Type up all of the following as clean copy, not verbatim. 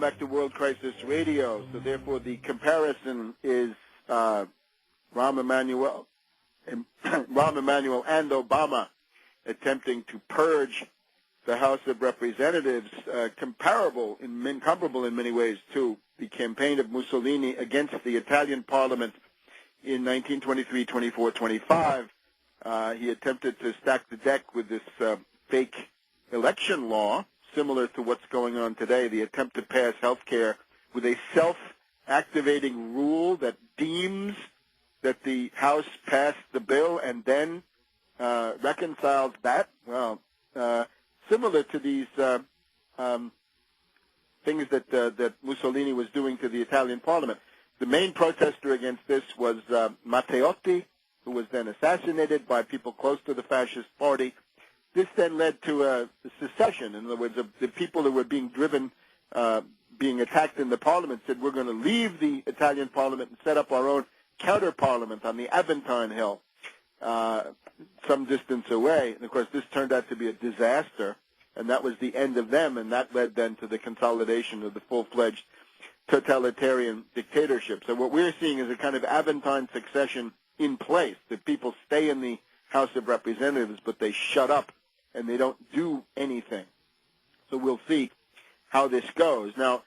Welcome back to World Crisis Radio. So therefore the comparison is Rahm Emanuel and Obama attempting to purge the House of Representatives, comparable in many ways to the campaign of Mussolini against the Italian Parliament in 1923, 24, 25. He attempted to stack the deck with this fake election law, similar to what's going on today, the attempt to pass health care with a self-activating rule that deems that the House passed the bill and then reconciles that. Well, similar to these things that Mussolini was doing to the Italian Parliament. The main protester against this was Matteotti, who was then assassinated by people close to the fascist party. This then led to a secession. In other words, the people who were being driven, being attacked in the parliament said, we're going to leave the Italian parliament and set up our own counter-parliament on the Aventine Hill, some distance away. And, of course, this turned out to be a disaster, and that was the end of them, and that led then to the consolidation of the full-fledged totalitarian dictatorship. So what we're seeing is a kind of Aventine succession in place, that people stay in the House of Representatives, but they shut up and they don't do anything. So we'll see how this goes. Now,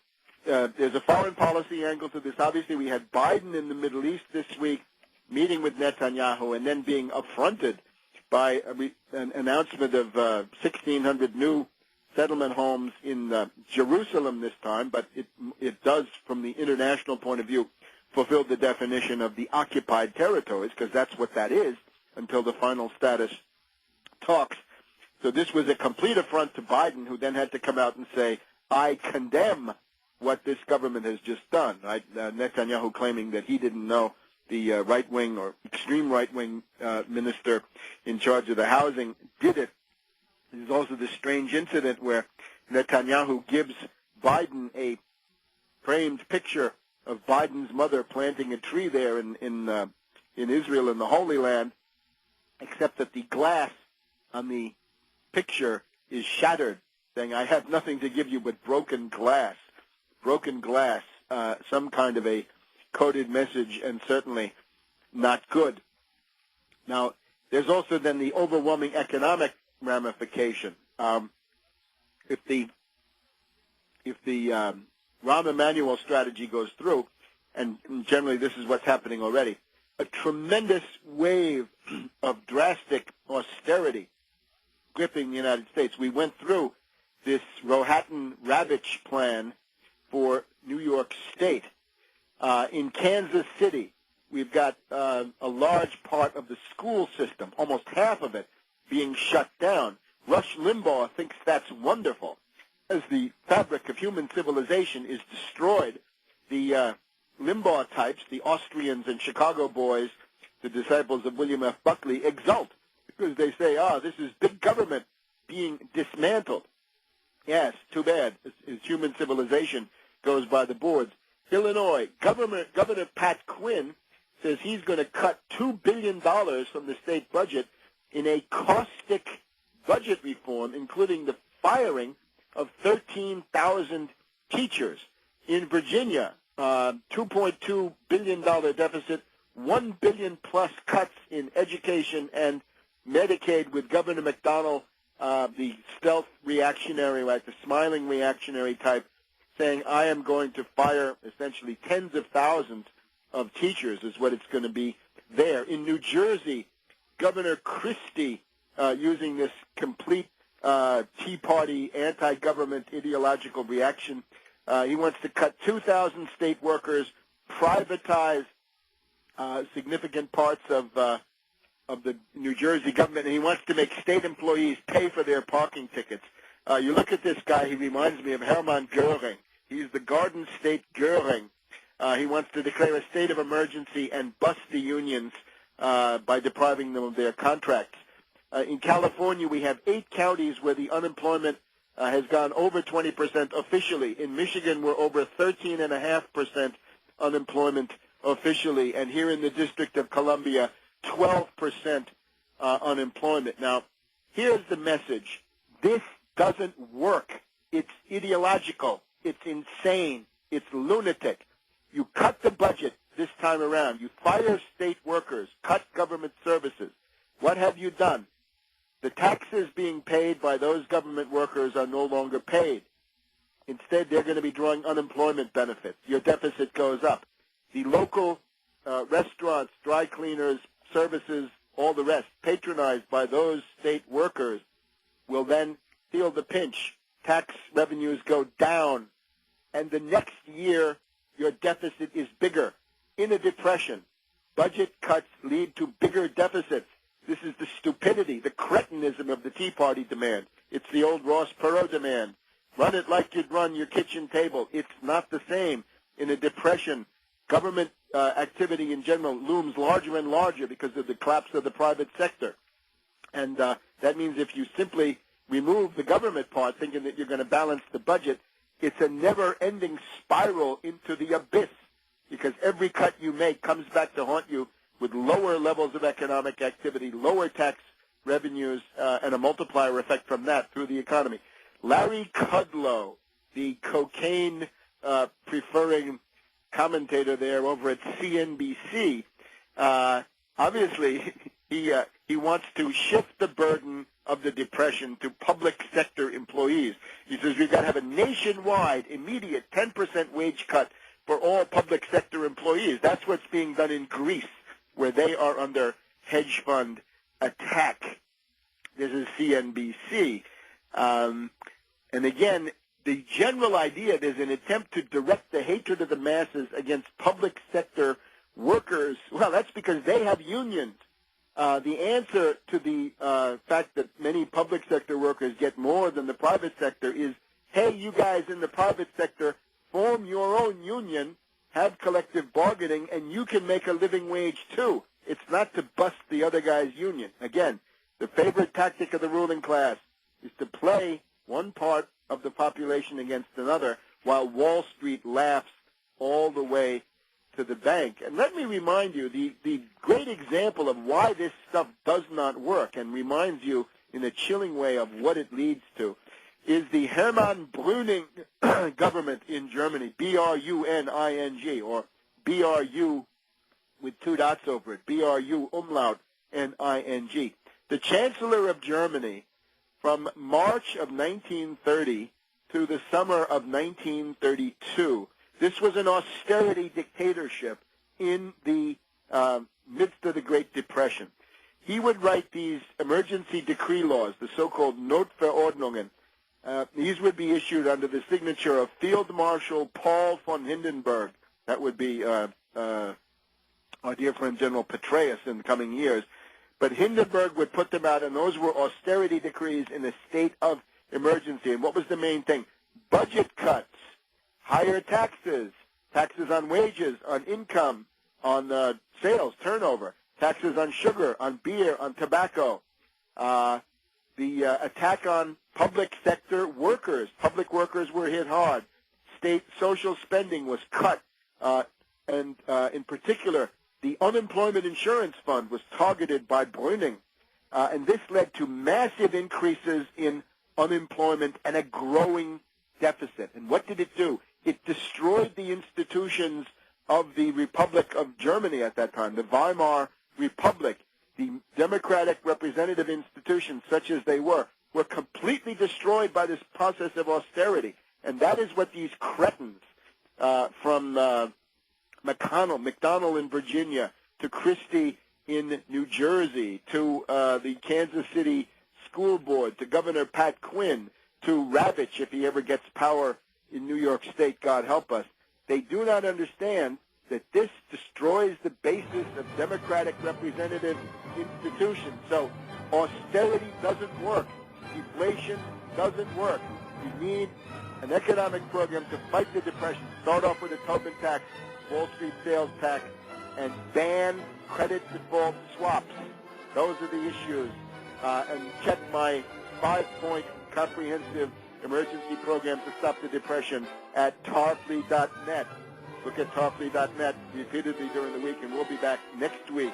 there's a foreign policy angle to this. Obviously, we had Biden in the Middle East this week, meeting with Netanyahu, and then being affronted by an announcement of 1,600 new settlement homes in Jerusalem this time, but it does, from the international point of view, fulfill the definition of the occupied territories, because that's what that is until the final status talks. So this was a complete affront to Biden, who then had to come out and say, I condemn what this government has just done. Right? Netanyahu claiming that he didn't know the right-wing or extreme right-wing minister in charge of the housing did it. There's also this strange incident where Netanyahu gives Biden a framed picture of Biden's mother planting a tree there in Israel, in the Holy Land, except that the glass on the picture is shattered, saying, I have nothing to give you but broken glass. Broken glass, some kind of a coded message, and certainly not good. Now, there's also then the overwhelming economic ramification. If the Rahm Emanuel strategy goes through, and generally this is what's happening already, a tremendous wave of drastic austerity gripping the United States. We went through this Rohatyn-Ravitch plan for New York State. In Kansas City, we've got a large part of the school system, almost half of it, being shut down. Rush Limbaugh thinks that's wonderful. As the fabric of human civilization is destroyed, the Limbaugh types, the Austrians and Chicago boys, the disciples of William F. Buckley, exult because they say, this is big government being dismantled. Yes, too bad. As human civilization goes by the boards. Illinois, Governor Pat Quinn says he's going to cut $2 billion from the state budget in a caustic budget reform, including the firing of 13,000 teachers. In Virginia, $2.2 billion deficit, $1 billion plus cuts in education and Medicaid, with Governor McDonnell, the stealth reactionary, like the smiling reactionary type, saying, I am going to fire essentially tens of thousands of teachers is what it's going to be there. In New Jersey, Governor Christie, using this complete Tea Party anti-government ideological reaction, he wants to cut 2,000 state workers, privatize significant parts of the New Jersey government, and he wants to make state employees pay for their parking tickets. You look at this guy, he reminds me of Hermann Goering. He's the Garden State Goering. He wants to declare a state of emergency and bust the unions by depriving them of their contracts. In California, we have 8 counties where the unemployment has gone over 20% officially. In Michigan, we're over 13.5% unemployment officially. And here in the District of Columbia, 12% unemployment. Now, here's the message. This doesn't work. It's ideological. It's insane. It's lunatic. You cut the budget this time around. You fire state workers, cut government services. What have you done? The taxes being paid by those government workers are no longer paid. Instead, they're going to be drawing unemployment benefits. Your deficit goes up. The local restaurants, dry cleaners, services, all the rest, patronized by those state workers, will then feel the pinch. Tax revenues go down, and the next year your deficit is bigger. In a depression, budget cuts lead to bigger deficits. This is the stupidity, the cretinism of the Tea Party demand. It's the old Ross Perot demand. Run it like you'd run your kitchen table. It's not the same. In a depression, government activity in general looms larger and larger because of the collapse of the private sector. And that means if you simply remove the government part, thinking that you're going to balance the budget, it's a never-ending spiral into the abyss because every cut you make comes back to haunt you with lower levels of economic activity, lower tax revenues, and a multiplier effect from that through the economy. Larry Kudlow, the cocaine-preferring commentator there over at CNBC, obviously he wants to shift the burden of the depression to public sector employees. He says we've got to have a nationwide, immediate 10% wage cut for all public sector employees. That's what's being done in Greece, where they are under hedge fund attack. This is CNBC. And again, the general idea is an attempt to direct the hatred of the masses against public sector workers. Well, that's because they have unions. The answer to the fact that many public sector workers get more than the private sector is, hey, you guys in the private sector, form your own union, have collective bargaining, and you can make a living wage too. It's not to bust the other guy's union. Again, the favorite tactic of the ruling class is to play one part of the population against another while Wall Street laughs all the way to the bank. And let me remind you, the great example of why this stuff does not work and reminds you in a chilling way of what it leads to is the Hermann Brüning government in Germany, B-R-U-N-I-N-G, or B-R-U with two dots over it, B-R-U umlaut N-I-N-G. The Chancellor of Germany, from March of 1930 to the summer of 1932, this was an austerity dictatorship in the midst of the Great Depression. He would write these emergency decree laws, the so-called Notverordnungen. These would be issued under the signature of Field Marshal Paul von Hindenburg. That would be our dear friend General Petraeus in the coming years. But Hindenburg would put them out, and those were austerity decrees in a state of emergency. And what was the main thing? Budget cuts, higher taxes, taxes on wages, on income, on sales, turnover, taxes on sugar, on beer, on tobacco, the attack on public sector workers. Public workers were hit hard. State social spending was cut, and in particular, the unemployment insurance fund was targeted by Brüning, and this led to massive increases in unemployment and a growing deficit. And what did it do? It destroyed the institutions of the Republic of Germany at that time, the Weimar Republic. The democratic representative institutions, such as they were completely destroyed by this process of austerity. And that is what these cretins from McDonnell in Virginia, to Christie in New Jersey, to the Kansas City School Board, to Governor Pat Quinn, to Ravitch, if he ever gets power in New York State, God help us. They do not understand that this destroys the basis of democratic representative institutions. So austerity doesn't work. Deflation doesn't work. You need an economic program to fight the depression. Start off with a Tobin tax, Wall Street sales tax, and ban credit default swaps. Those are the issues. And check my 5-point comprehensive emergency program to stop the depression at tarpley.net. Look at tarpley.net repeatedly during the week, and we'll be back next week.